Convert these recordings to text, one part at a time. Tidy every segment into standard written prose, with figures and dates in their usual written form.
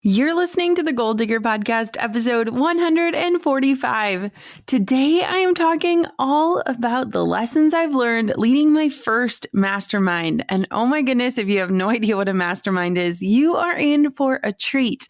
You're listening to the Goal Digger Podcast, episode 145. Today, I am talking all about the lessons I've learned leading my first mastermind. And oh my goodness, if you have no idea what a mastermind is, you are in for a treat.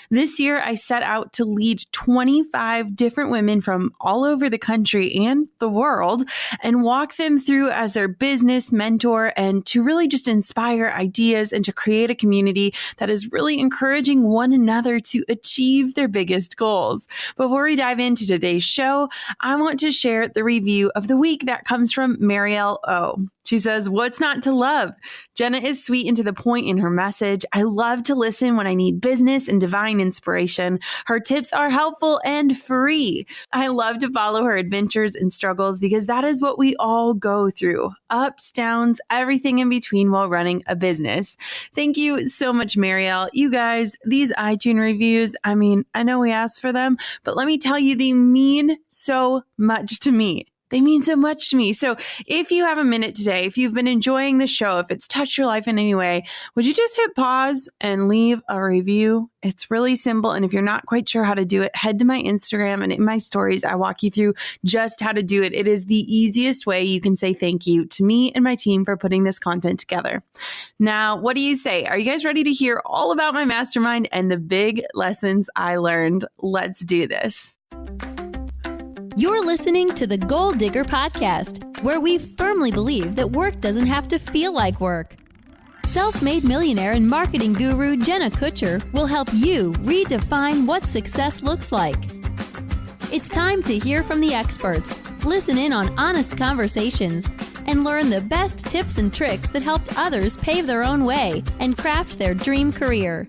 This year, I set out to lead 25 different women from all over the country and the world and walk them through as their business mentor and to really just inspire ideas and to create a community that is really encouraging one another to achieve their biggest goals. Before we dive into today's show, I want to share the review of the week that comes from Marielle O. She says, "What's not to love? Jenna is sweet and to the point in her message. I love to listen when I need business and divine inspiration. Her tips are helpful and free. I love to follow her adventures and struggles because that is what we all go through. Ups, downs, everything in between while running a business." Thank you so much, Marielle. You guys, these iTunes reviews, I know we asked for them, but let me tell you, they mean so much to me. They mean so much to me. So if you have a minute today, if you've been enjoying the show, if it's touched your life in any way, would you just hit pause and leave a review? It's really simple. And if you're not quite sure how to do it, head to my Instagram and in my stories, I walk you through just how to do it. It is the easiest way you can say thank you to me and my team for putting this content together. Now, what do you say? Are you guys ready to hear all about my mastermind and the big lessons I learned? Let's do this. You're listening to the Goal Digger Podcast, where we firmly believe that work doesn't have to feel like work. Self-made millionaire and marketing guru Jenna Kutcher will help you redefine what success looks like. It's time to hear from the experts, listen in on honest conversations, and learn the best tips and tricks that helped others pave their own way and craft their dream career.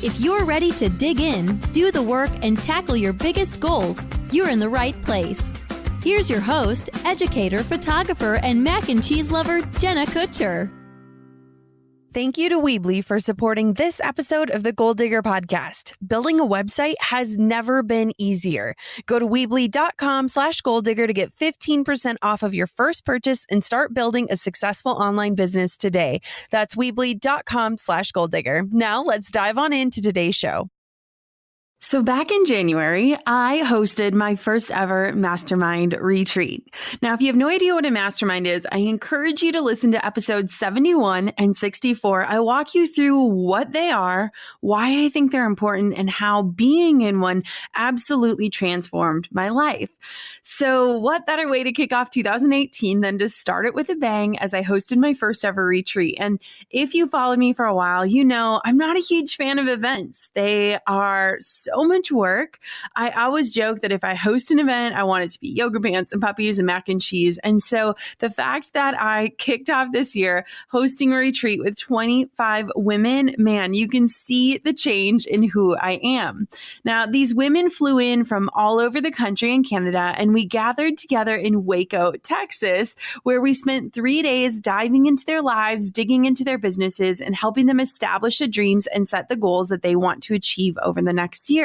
If you're ready to dig in, do the work, and tackle your biggest goals, you're in the right place. Here's your host, educator, photographer, and mac and cheese lover, Jenna Kutcher. Thank you to Weebly for supporting this episode of the Goal Digger Podcast. Building a website has never been easier. Go to Weebly.com/goaldigger to get 15% off of your first purchase and start building a successful online business today. That's Weebly.com/goaldigger. Now let's dive on into today's show. So back in January, I hosted my first ever mastermind retreat. Now, if you have no idea what a mastermind is, I encourage you to listen to episodes 71 and 64. I walk you through what they are, why I think they're important, and how being in one absolutely transformed my life. So what better way to kick off 2018 than to start it with a bang as I hosted my first ever retreat. And if you follow me for a while, you know I'm not a huge fan of events. They are so much work. I always joke that if I host an event, I want it to be yoga pants and puppies and mac and cheese. And so the fact that I kicked off this year hosting a retreat with 25 women, man, you can see the change in who I am. Now, these women flew in from all over the country and Canada, and we gathered together in Waco, Texas, where we spent 3 days diving into their lives, digging into their businesses, and helping them establish the dreams and set the goals that they want to achieve over the next year.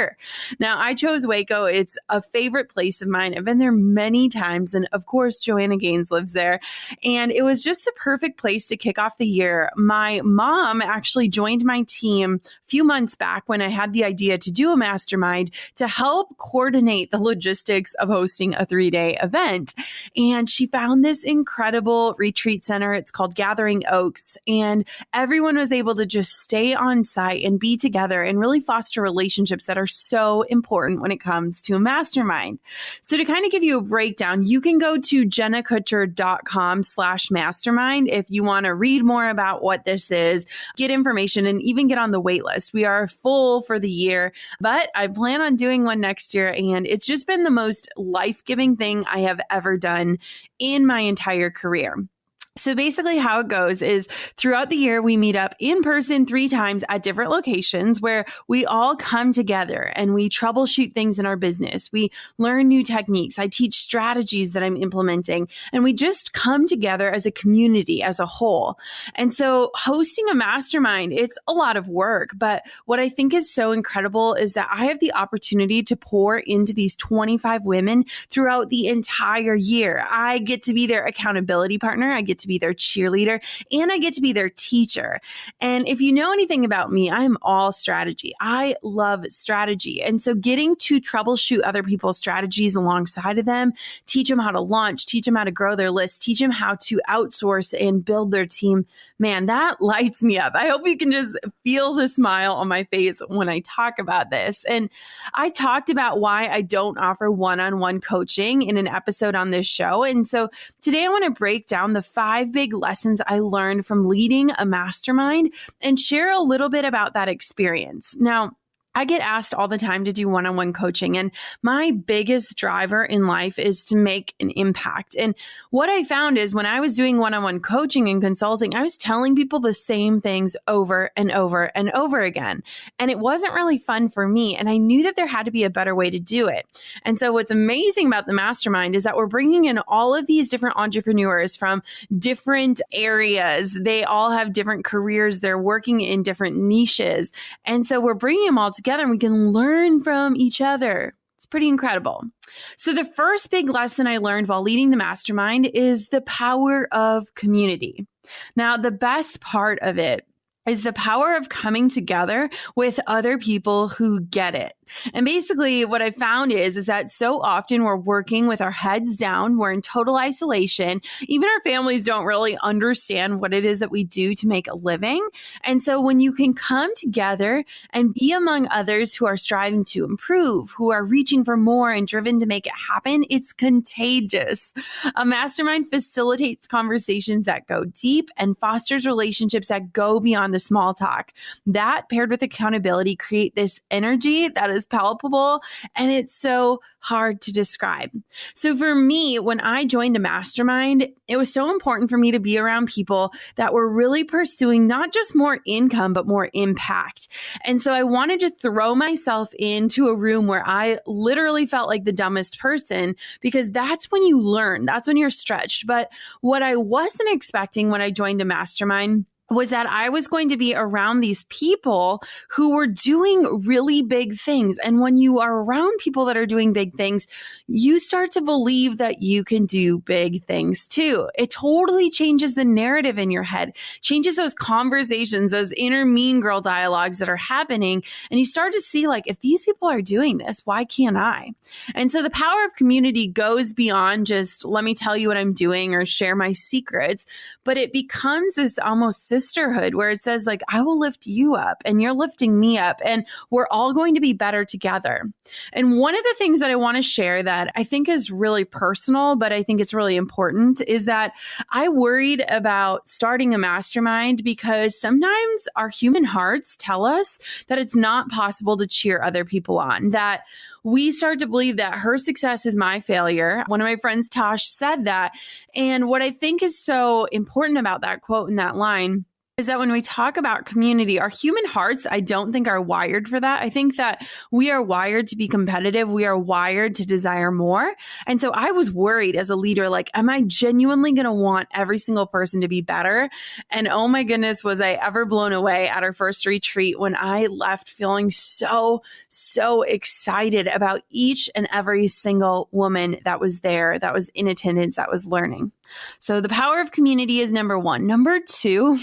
Now, I chose Waco. It's a favorite place of mine. I've been there many times. And of course, Joanna Gaines lives there. And it was just a perfect place to kick off the year. My mom actually joined my team a few months back when I had the idea to do a mastermind to help coordinate the logistics of hosting a 3-day event. And she found this incredible retreat center. It's called Gathering Oaks. And everyone was able to just stay on site and be together and really foster relationships that are so important when it comes to a mastermind. So to kind of give you a breakdown, you can go to jennakutcher.com/mastermind if you want to read more about what this is, get information, and even get on the wait list. We are full for the year, but I plan on doing one next year. And it's just been the most life-giving thing I have ever done in my entire career. So basically how it goes is throughout the year, we meet up in person 3 times at different locations where we all come together and we troubleshoot things in our business. We learn new techniques. I teach strategies that I'm implementing, and we just come together as a community as a whole. And so hosting a mastermind, it's a lot of work, but what I think is so incredible is that I have the opportunity to pour into these 25 women throughout the entire year. I get to be their accountability partner. I get to to be their cheerleader, and I get to be their teacher. And if you know anything about me, I'm all strategy. I love strategy. And so getting to troubleshoot other people's strategies alongside of them, teach them how to launch, teach them how to grow their list, teach them how to outsource and build their team, man, that lights me up. I hope you can just feel the smile on my face when I talk about this. And I talked about why I don't offer one-on-one coaching in an episode on this show. And so today I want to break down the 5 big lessons I learned from leading a mastermind and share a little bit about that experience. Now, I get asked all the time to do one-on-one coaching, and my biggest driver in life is to make an impact. And what I found is when I was doing one-on-one coaching and consulting, I was telling people the same things over and over and over again. And it wasn't really fun for me. And I knew that there had to be a better way to do it. And so what's amazing about the mastermind is that we're bringing in all of these different entrepreneurs from different areas. They all have different careers. They're working in different niches. And so we're bringing them all together and we can learn from each other. It's pretty incredible. So the first big lesson I learned while leading the mastermind is the power of community. Now, the best part of it is the power of coming together with other people who get it. And basically what I found is that so often we're working with our heads down, we're in total isolation. Even our families don't really understand what it is that we do to make a living. And so when you can come together and be among others who are striving to improve, who are reaching for more and driven to make it happen, it's contagious. A mastermind facilitates conversations that go deep and fosters relationships that go beyond the small talk. That paired with accountability create this energy that is palpable, and it's so hard to describe. So for me, when I joined a mastermind, it was so important for me to be around people that were really pursuing not just more income, but more impact. And so I wanted to throw myself into a room where I literally felt like the dumbest person, because that's when you learn, that's when you're stretched. But what I wasn't expecting when I joined a mastermind was that I was going to be around these people who were doing really big things. And when you are around people that are doing big things, you start to believe that you can do big things too. It totally changes the narrative in your head, changes those conversations, those inner mean girl dialogues that are happening. And you start to see, like, if these people are doing this, why can't I? And so the power of community goes beyond just, let me tell you what I'm doing or share my secrets, but it becomes this almost sisterhood where it says, like, I will lift you up and you're lifting me up and we're all going to be better together. And one of the things that I want to share that I think is really personal, but I think it's really important, is that I worried about starting a mastermind because sometimes our human hearts tell us that it's not possible to cheer other people on, that we start to believe that her success is my failure. One of my friends, Tosh, said that. And what I think is so important about that quote and that line is that when we talk about community, our human hearts, I don't think are wired for that. I think that we are wired to be competitive. We are wired to desire more. And so I was worried as a leader, like, am I genuinely going to want every single person to be better? And oh my goodness, was I ever blown away at our first retreat when I left feeling so excited about each and every single woman that was there, that was in attendance, that was learning. So the power of community is number one. Number two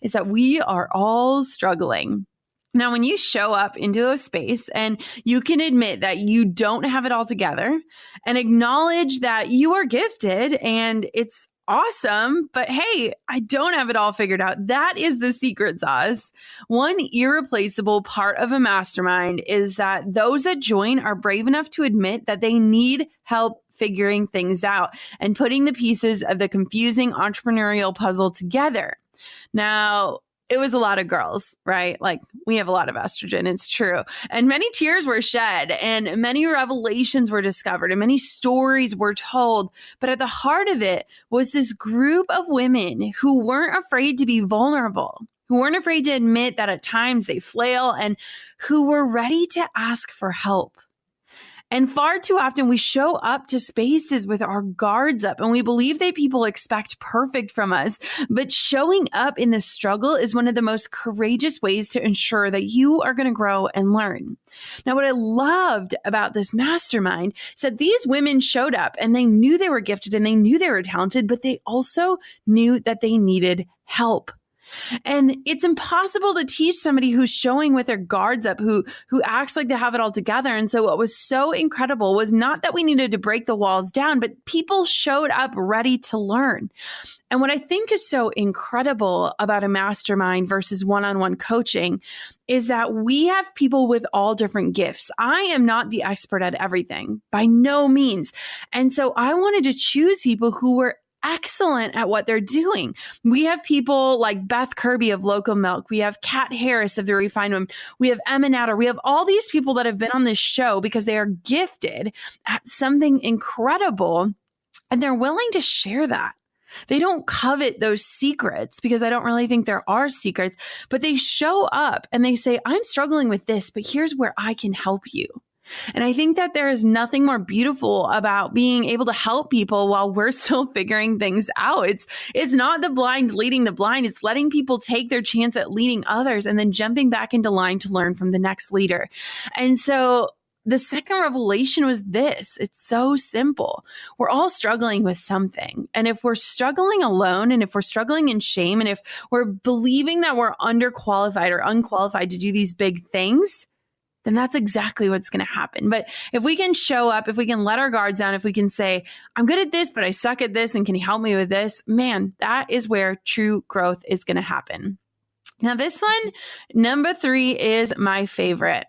is that we are all struggling. Now, when you show up into a space and you can admit that you don't have it all together and acknowledge that you are gifted and it's awesome, but hey, I don't have it all figured out. That is the secret sauce. One irreplaceable part of a mastermind is that those that join are brave enough to admit that they need help figuring things out and putting the pieces of the confusing entrepreneurial puzzle together. Now, it was a lot of girls, right? Like, we have a lot of estrogen, it's true. And many tears were shed and many revelations were discovered and many stories were told. But at the heart of it was this group of women who weren't afraid to be vulnerable, who weren't afraid to admit that at times they flail, and who were ready to ask for help. And far too often we show up to spaces with our guards up and we believe that people expect perfect from us. But showing up in the struggle is one of the most courageous ways to ensure that you are going to grow and learn. Now, what I loved about this mastermind is that these women showed up and they knew they were gifted and they knew they were talented, but they also knew that they needed help. And it's impossible to teach somebody who's showing with their guards up, who acts like they have it all together. And so what was so incredible was not that we needed to break the walls down, but people showed up ready to learn. And what I think is so incredible about a mastermind versus one-on-one coaching is that we have people with all different gifts. I am not the expert at everything, by no means. And so I wanted to choose people who were excellent at what they're doing. We have people like Beth Kirby of Local Milk. We have Kat Harris of The Refined Woman. We have Emma Natter. We have all these people that have been on this show because they are gifted at something incredible and they're willing to share that. They don't covet those secrets because I don't really think there are secrets, but they show up and they say, I'm struggling with this, but here's where I can help you. And I think that there is nothing more beautiful about being able to help people while we're still figuring things out. It's not the blind leading the blind. It's letting people take their chance at leading others and then jumping back into line to learn from the next leader. And so the second revelation was this. It's so simple. We're all struggling with something. And if we're struggling alone, and if we're struggling in shame, and if we're believing that we're underqualified or unqualified to do these big things, then that's exactly what's going to happen. But if we can show up, if we can let our guards down, if we can say, I'm good at this, but I suck at this, and can you help me with this? Man, that is where true growth is going to happen. Now, this one, number 3, is my favorite.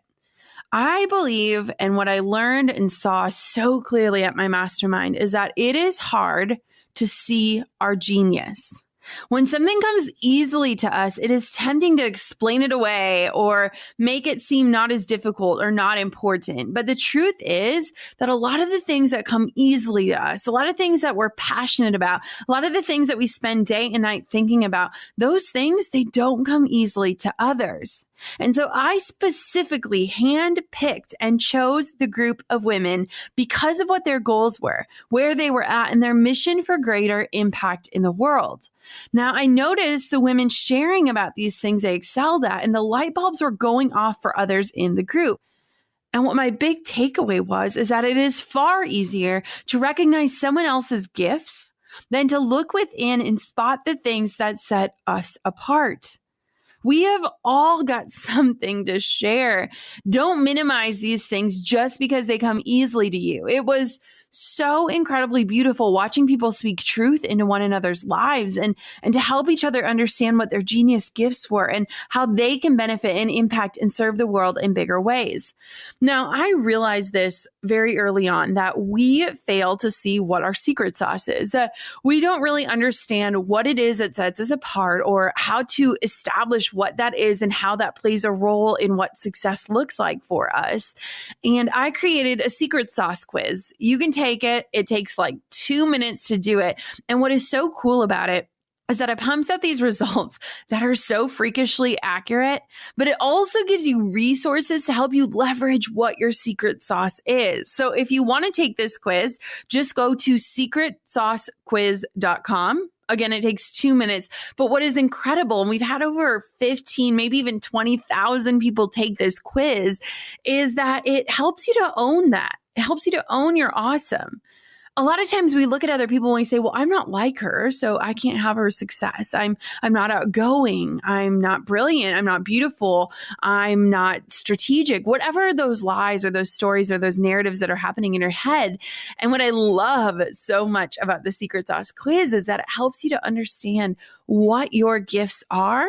I believe, and what I learned and saw so clearly at my mastermind, is that it is hard to see our genius. When something comes easily to us, it is tempting to explain it away or make it seem not as difficult or not important. But the truth is that a lot of the things that come easily to us, a lot of things that we're passionate about, a lot of the things that we spend day and night thinking about, those things, they don't come easily to others. And so I specifically handpicked and chose the group of women because of what their goals were, where they were at, and their mission for greater impact in the world. Now, I noticed the women sharing about these things they excelled at, and the light bulbs were going off for others in the group. And what my big takeaway was is that it is far easier to recognize someone else's gifts than to look within and spot the things that set us apart. We have all got something to share. Don't minimize these things just because they come easily to you. It was so incredibly beautiful watching people speak truth into one another's lives and to help each other understand what their genius gifts were and how they can benefit and impact and serve the world in bigger ways. Now, I realized this very early on, that we fail to see what our secret sauce is, that we don't really understand what it is that sets us apart or how to establish what that is and how that plays a role in what success looks like for us. And I created a secret sauce quiz. You can take it. It takes like 2 minutes to do it. And what is so cool about it is that it pumps out these results that are so freakishly accurate, but it also gives you resources to help you leverage what your secret sauce is. So if you want to take this quiz, just go to secretsaucequiz.com. Again, it takes 2 minutes. But what is incredible, and we've had over 15, maybe even 20,000 people take this quiz, is that it helps you to own that. It helps you to own your awesome. A lot of times we look at other people and we say, well, I'm not like her, so I can't have her success. I'm not outgoing. I'm not brilliant. I'm not beautiful. I'm not strategic. Whatever those lies or those stories or those narratives that are happening in your head. And what I love so much about the Secret Sauce quiz is that it helps you to understand what your gifts are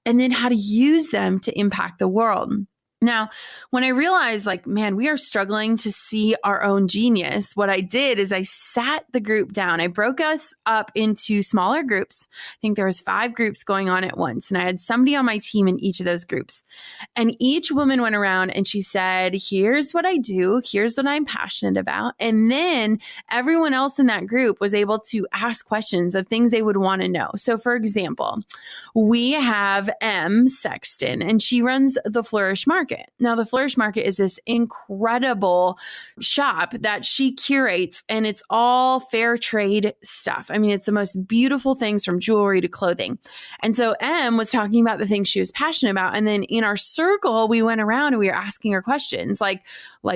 and then how to use them to impact the world. Now, when I realized man, we are struggling to see our own genius, what I did is I sat the group down. I broke us up into smaller groups. I think there was 5 groups going on at once. And I had somebody on my team in each of those groups. And each woman went around and she said, here's what I do. Here's what I'm passionate about. And then everyone else in that group was able to ask questions of things they would want to know. So for example, we have M. Sexton, and she runs the Flourish Market. Market. Now, the Flourish Market is this incredible shop that she curates, and it's all fair trade stuff. I mean, it's the most beautiful things from jewelry to clothing. And so Em was talking about the things she was passionate about. And then in our circle, we went around and we were asking her questions like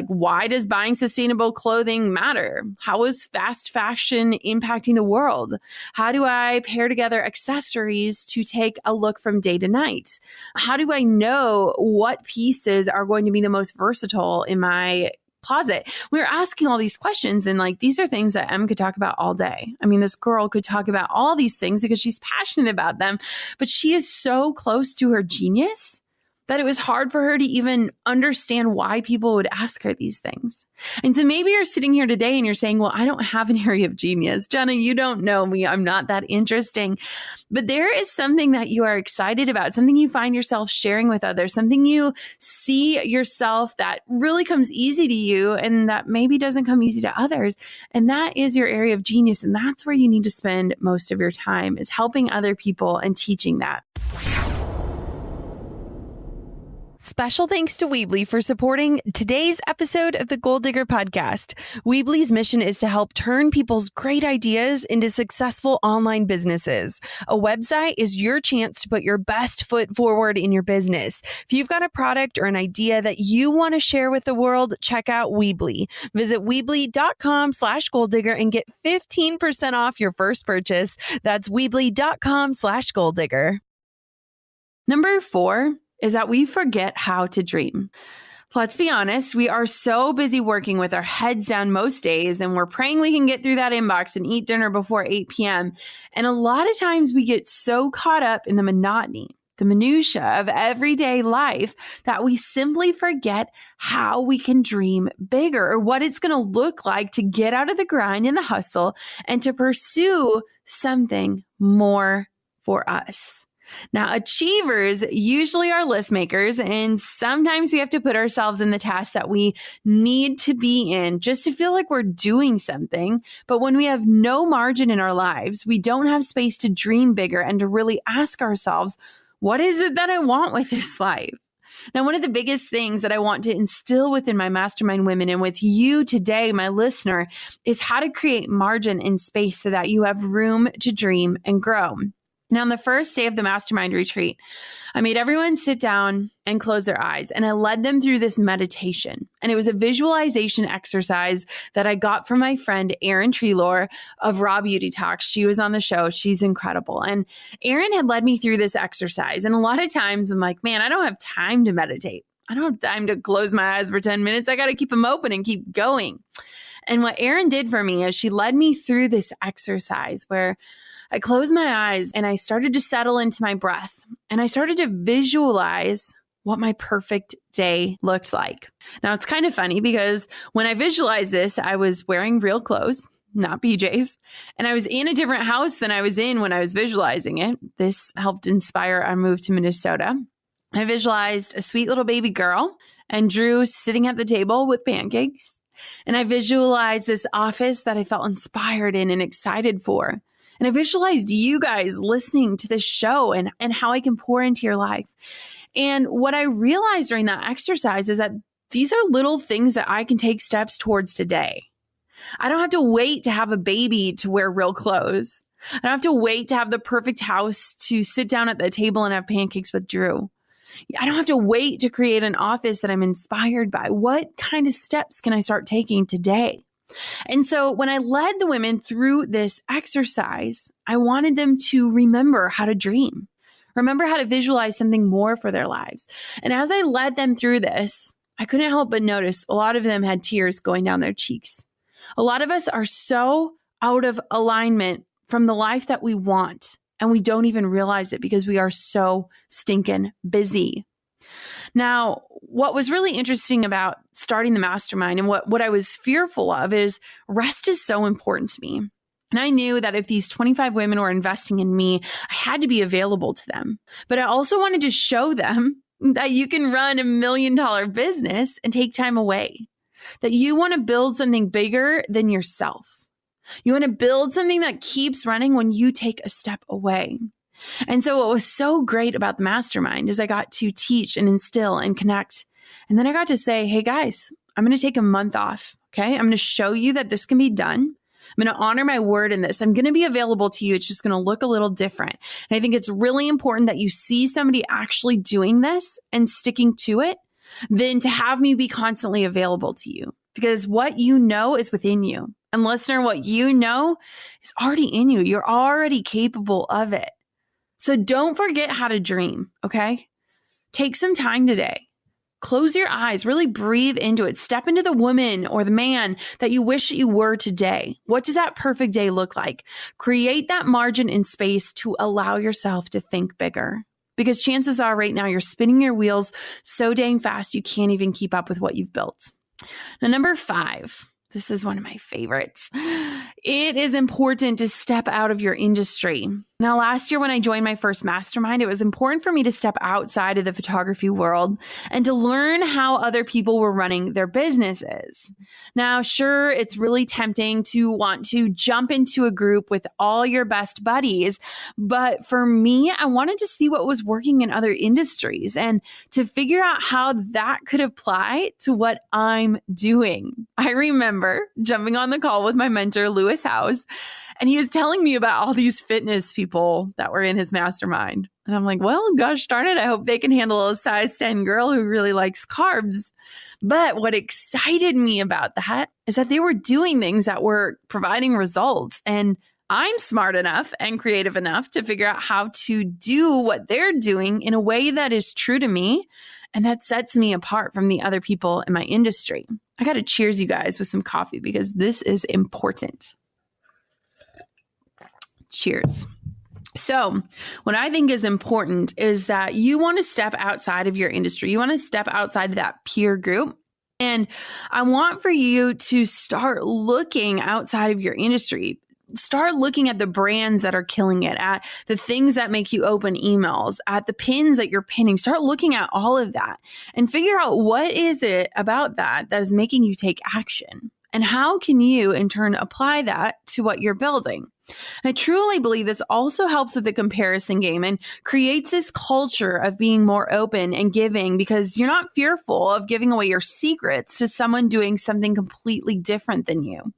why does buying sustainable clothing matter? How is fast fashion impacting the world? How do I pair together accessories to take a look from day to night? How do I know what pieces are going to be the most versatile in my closet? We were asking all these questions, and these are things that Em could talk about all day. I mean, this girl could talk about all these things because she's passionate about them, but she is so close to her genius that it was hard for her to even understand why people would ask her these things. And so maybe you're sitting here today and you're saying, well, I don't have an area of genius. Jenna, you don't know me. I'm not that interesting. But there is something that you are excited about, something you find yourself sharing with others, something you see yourself that really comes easy to you and that maybe doesn't come easy to others. And that is your area of genius. And that's where you need to spend most of your time, is helping other people and teaching that. Special thanks to Weebly for supporting today's episode of the Goal Digger Podcast. Weebly's mission is to help turn people's great ideas into successful online businesses. A website is your chance to put your best foot forward in your business. If you've got a product or an idea that you want to share with the world, check out Weebly. Visit Weebly.com/goaldigger and get 15% off your first purchase. That's Weebly.com/goaldigger. Number 4 is that we forget how to dream. Let's be honest, we are so busy working with our heads down most days, and we're praying we can get through that inbox and eat dinner before 8 p.m. And a lot of times we get so caught up in the monotony, the minutia of everyday life, that we simply forget how we can dream bigger, or what it's going to look like to get out of the grind and the hustle and to pursue something more for us. Now, achievers usually are list makers, and sometimes we have to put ourselves in the task that we need to be in just to feel like we're doing something. But when we have no margin in our lives, we don't have space to dream bigger and to really ask ourselves, what is it that I want with this life? Now, one of the biggest things that I want to instill within my mastermind women and with you today, my listener, is how to create margin and space so that you have room to dream and grow. Now, on the first day of the mastermind retreat, I made everyone sit down and close their eyes, and I led them through this meditation. And it was a visualization exercise that I got from my friend Erin Treelor of Raw Beauty Talks. She was on the show. She's incredible. And Erin had led me through this exercise. And a lot of times I'm like, man, I don't have time to meditate. I don't have time to close my eyes for 10 minutes. I got to keep them open and keep going. And what Erin did for me is she led me through this exercise where I closed my eyes and I started to settle into my breath, and I started to visualize what my perfect day looked like. Now, it's kind of funny because when I visualized this, I was wearing real clothes, not PJs, and I was in a different house than I was in when I was visualizing it. This helped inspire our move to Minnesota. I visualized a sweet little baby girl and Drew sitting at the table with pancakes. And I visualized this office that I felt inspired in and excited for. And I visualized you guys listening to this show and how I can pour into your life. And what I realized during that exercise is that these are little things that I can take steps towards today. I don't have to wait to have a baby to wear real clothes. I don't have to wait to have the perfect house to sit down at the table and have pancakes with Drew. I don't have to wait to create an office that I'm inspired by. What kind of steps can I start taking today? And so when I led the women through this exercise, I wanted them to remember how to dream, remember how to visualize something more for their lives. And as I led them through this, I couldn't help but notice a lot of them had tears going down their cheeks. A lot of us are so out of alignment from the life that we want, and we don't even realize it because we are so stinking busy. Now, what was really interesting about starting the mastermind and what I was fearful of is rest is so important to me. And I knew that if these 25 women were investing in me, I had to be available to them. But I also wanted to show them that you can run $1 million business and take time away, that you want to build something bigger than yourself. You want to build something that keeps running when you take a step away. And so what was so great about the mastermind is I got to teach and instill and connect And then I got to say, hey guys, I'm going to take a month off. Okay. I'm going to show you that this can be done. I'm going to honor my word in this. I'm going to be available to you. It's just going to look a little different. And I think it's really important that you see somebody actually doing this and sticking to it than to have me be constantly available to you, because what you know is within you. And listener, what you know is already in you. You're already capable of it. So don't forget how to dream. Okay. Take some time today. Close your eyes, really breathe into it. Step into the woman or the man that you wish that you were today. What does that perfect day look like? Create that margin in space to allow yourself to think bigger, because chances are right now you're spinning your wheels so dang fast you can't even keep up with what you've built. Now, number 5, this is one of my favorites. It is important to step out of your industry. Now, last year when I joined my first mastermind, it was important for me to step outside of the photography world and to learn how other people were running their businesses. Now, sure, it's really tempting to want to jump into a group with all your best buddies. But for me, I wanted to see what was working in other industries and to figure out how that could apply to what I'm doing. I remember jumping on the call with my mentor, Lewis Howes, and he was telling me about all these fitness people that were in his mastermind. And I'm like, well, gosh darn it, I hope they can handle a size 10 girl who really likes carbs. But what excited me about that is that they were doing things that were providing results. And I'm smart enough and creative enough to figure out how to do what they're doing in a way that is true to me and that sets me apart from the other people in my industry. I got to cheers you guys with some coffee because this is important. Cheers. So what I think is important is that you want to step outside of your industry. You want to step outside of that peer group. And I want for you to start looking outside of your industry. Start looking at the brands that are killing it, at the things that make you open emails, at the pins that you're pinning. Start looking at all of that and figure out what is it about that is making you take action. And how can you, in turn, apply that to what you're building? I truly believe this also helps with the comparison game and creates this culture of being more open and giving because you're not fearful of giving away your secrets to someone doing something completely different than you.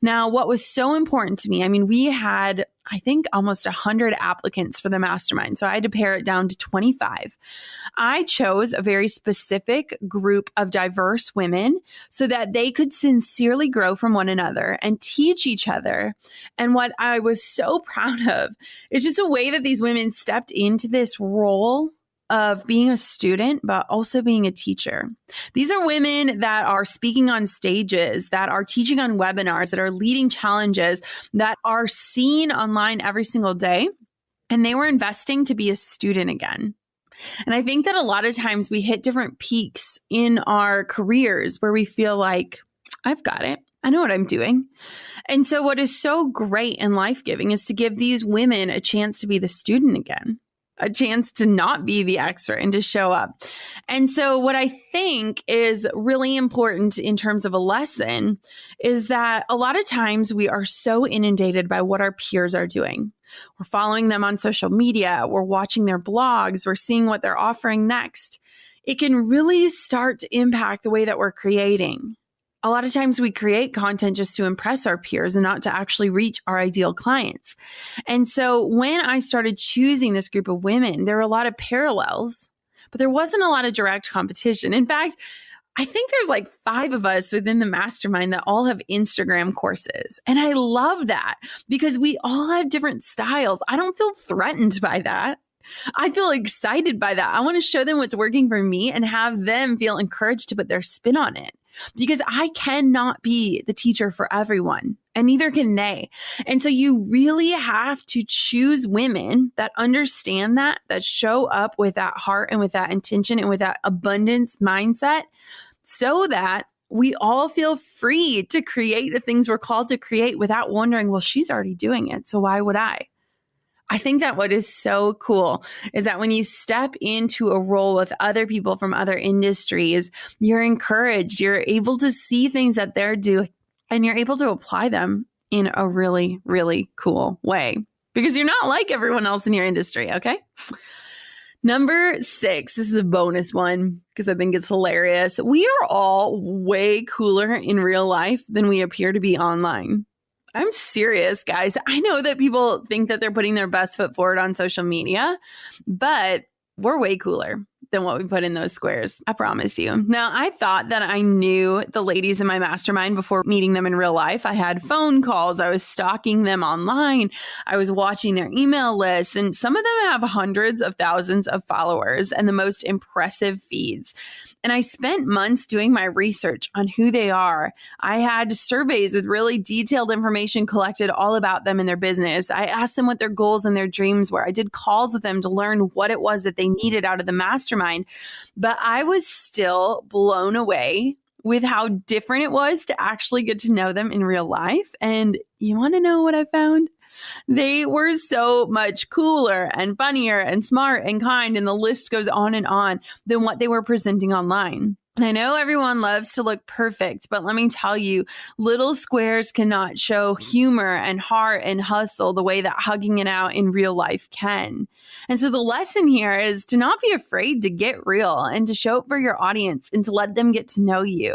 Now, what was so important to me, we had, I think, almost 100 applicants for the mastermind. So I had to pare it down to 25. I chose a very specific group of diverse women so that they could sincerely grow from one another and teach each other. And what I was so proud of is just a way that these women stepped into this role of being a student, but also being a teacher. These are women that are speaking on stages, that are teaching on webinars, that are leading challenges, that are seen online every single day. And they were investing to be a student again. And I think that a lot of times we hit different peaks in our careers where we feel like, I've got it. I know what I'm doing. And so what is so great and life-giving is to give these women a chance to be the student again, a chance to not be the expert and to show up. And so what I think is really important in terms of a lesson is that a lot of times we are so inundated by what our peers are doing. We're following them on social media. We're watching their blogs. We're seeing what they're offering next. It can really start to impact the way that we're creating. A lot of times we create content just to impress our peers and not to actually reach our ideal clients. And so when I started choosing this group of women, there were a lot of parallels, but there wasn't a lot of direct competition. In fact, I think there's like 5 of us within the mastermind that all have Instagram courses. And I love that because we all have different styles. I don't feel threatened by that. I feel excited by that. I want to show them what's working for me and have them feel encouraged to put their spin on it. Because I cannot be the teacher for everyone, and neither can they. And so you really have to choose women that understand that show up with that heart and with that intention and with that abundance mindset so that we all feel free to create the things we're called to create without wondering, well, she's already doing it, so why would I? I think that what is so cool is that when you step into a role with other people from other industries, you're encouraged, you're able to see things that they're doing, and you're able to apply them in a really, really cool way because you're not like everyone else in your industry, okay? Number 6, this is a bonus one because I think it's hilarious. We are all way cooler in real life than we appear to be online. I'm serious, guys. I know that people think that they're putting their best foot forward on social media, but we're way cooler than what we put in those squares. I promise you. Now, I thought that I knew the ladies in my mastermind before meeting them in real life. I had phone calls. I was stalking them online. I was watching their email lists, and some of them have hundreds of thousands of followers and the most impressive feeds. And I spent months doing my research on who they are. I had surveys with really detailed information collected all about them and their business. I asked them what their goals and their dreams were. I did calls with them to learn what it was that they needed out of the mastermind. But I was still blown away with how different it was to actually get to know them in real life. And you want to know what I found? They were so much cooler and funnier and smart and kind, and the list goes on than what they were presenting online. And I know everyone loves to look perfect, but let me tell you, little squares cannot show humor and heart and hustle the way that hugging it out in real life can. And so the lesson here is to not be afraid to get real and to show up for your audience and to let them get to know you.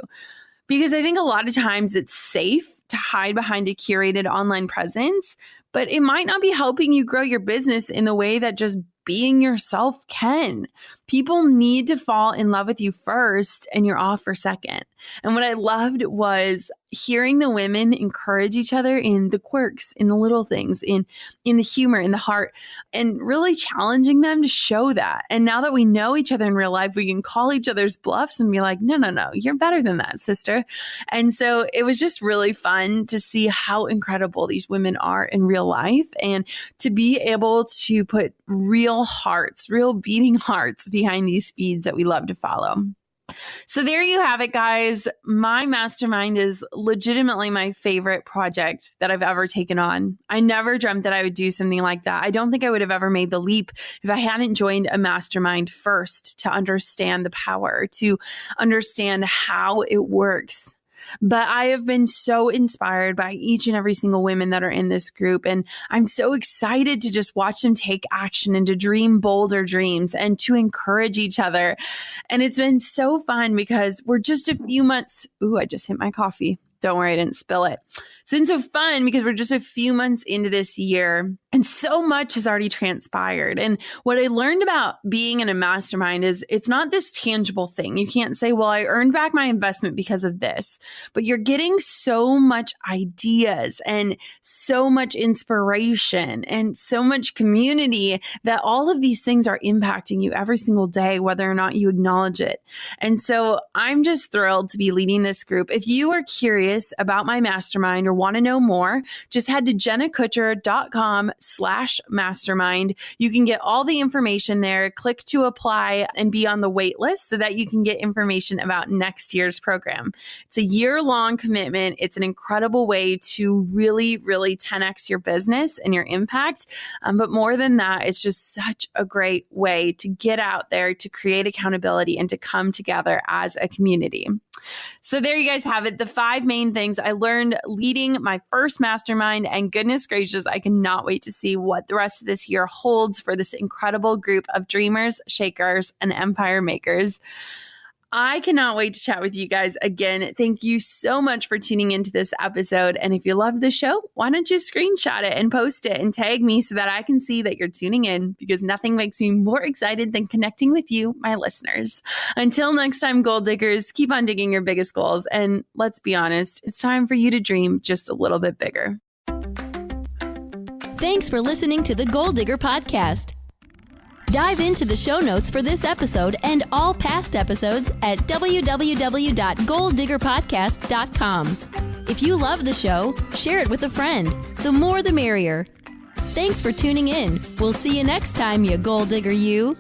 Because I think a lot of times it's safe to hide behind a curated online presence, but it might not be helping you grow your business in the way that just being yourself can. People need to fall in love with you first, and you're off for second. And what I loved was hearing the women encourage each other in the quirks, in the little things, in the humor, in the heart, and really challenging them to show that. And now that we know each other in real life, we can call each other's bluffs and be like, no, you're better than that, sister. And so it was just really fun to see how incredible these women are in real life, and to be able to put real hearts, real beating hearts behind these feeds that we love to follow. So there you have it, guys. My mastermind is legitimately my favorite project that I've ever taken on. I never dreamt that I would do something like that. I don't think I would have ever made the leap if I hadn't joined a mastermind first to understand the power, to understand how it works. But I have been so inspired by each and every single women that are in this group. And I'm so excited to just watch them take action and to dream bolder dreams and to encourage each other. And it's been so fun because we're just a few months. Ooh, I just hit my coffee. Don't worry, I didn't spill it. It's been so fun because we're just a few months into this year and so much has already transpired. And what I learned about being in a mastermind is it's not this tangible thing. You can't say, well, I earned back my investment because of this, but you're getting so much ideas and so much inspiration and so much community that all of these things are impacting you every single day, whether or not you acknowledge it. And so I'm just thrilled to be leading this group. If you are curious about my mastermind or want to know more, just head to jennakutcher.com/mastermind. You can get all the information there, click to apply and be on the wait list so that you can get information about next year's program. It's a year-long commitment. It's an incredible way to really, really 10x your business and your impact. But more than that, it's just such a great way to get out there, to create accountability and to come together as a community. So there you guys have it. The 5 main things I learned leading my first mastermind, and goodness gracious, I cannot wait to see what the rest of this year holds for this incredible group of dreamers, shakers, and empire makers. I cannot wait to chat with you guys again. Thank you so much for tuning into this episode. And if you love the show, why don't you screenshot it and post it and tag me so that I can see that you're tuning in, because nothing makes me more excited than connecting with you, my listeners. Until next time, goal diggers, keep on digging your biggest goals. And let's be honest, it's time for you to dream just a little bit bigger. Thanks for listening to the Goal Digger Podcast. Dive into the show notes for this episode and all past episodes at www.goaldiggerpodcast.com. If you love the show, share it with a friend. The more the merrier. Thanks for tuning in. We'll see you next time, you goal digger you.